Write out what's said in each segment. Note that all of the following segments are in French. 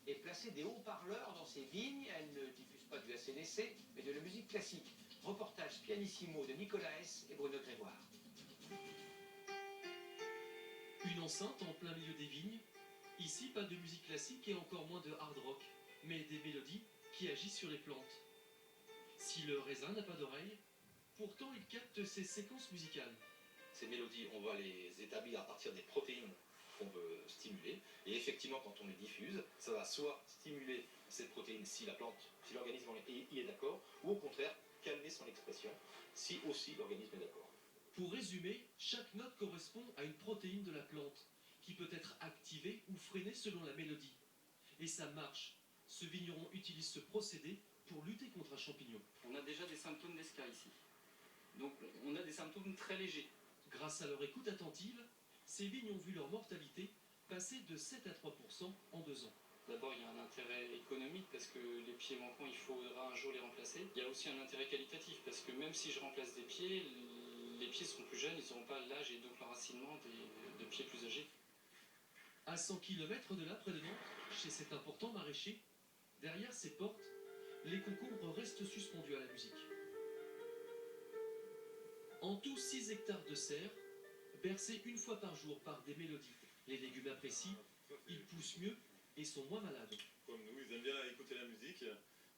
et placer des haut-parleurs dans ses vignes. Elle ne diffuse pas du AC/DC, mais de la musique classique. Reportage pianissimo de Nicolas S. et Bruno Grégoire. Une enceinte en plein milieu des vignes. Ici, pas de musique classique et encore moins de hard rock, mais des mélodies qui agissent sur les plantes. Si le raisin n'a pas d'oreille, pourtant il capte ces séquences musicales. Ces mélodies, on va les établir à partir des protéines qu'on veut stimuler. Et effectivement, quand on les diffuse, ça va soit stimuler cette protéine si la plante, si l'organisme y est d'accord, ou au contraire, calmer son expression si aussi l'organisme est d'accord. Pour résumer, chaque note correspond à une protéine de la plante, qui peut être activée ou freinée selon la mélodie. Et ça marche. Ce vigneron utilise ce procédé pour lutter contre un champignon. On a déjà des symptômes d'esca ici. Donc on a des symptômes très légers. Grâce à leur écoute attentive, ces vignes ont vu leur mortalité passer de 7 à 3% en 2 ans. D'abord, il y a un intérêt économique parce que les pieds manquants, il faudra un jour les remplacer. Il y a aussi un intérêt qualitatif parce que même si je remplace des pieds, les pieds seront plus jeunes, ils n'auront pas l'âge et donc l'enracinement de pieds plus âgés. À 100 km de là, près de Nantes, chez cet important maraîcher, derrière ses portes, les concombres restent suspendus à la musique. En tout, 6 hectares de serre, bercés une fois par jour par des mélodies. Les légumes apprécient, ils poussent mieux et sont moins malades. Comme nous, ils aiment bien écouter la musique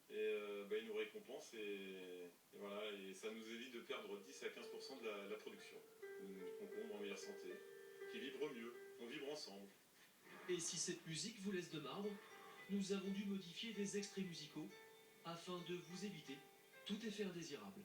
et ils nous récompensent et voilà, et ça nous évite de perdre 10 à 15% de la production. Une concombre en meilleure santé, qui vibre mieux, on vibre ensemble. Et si cette musique vous laisse de marbre, nous avons dû modifier des extraits musicaux afin de vous éviter tout effet indésirable.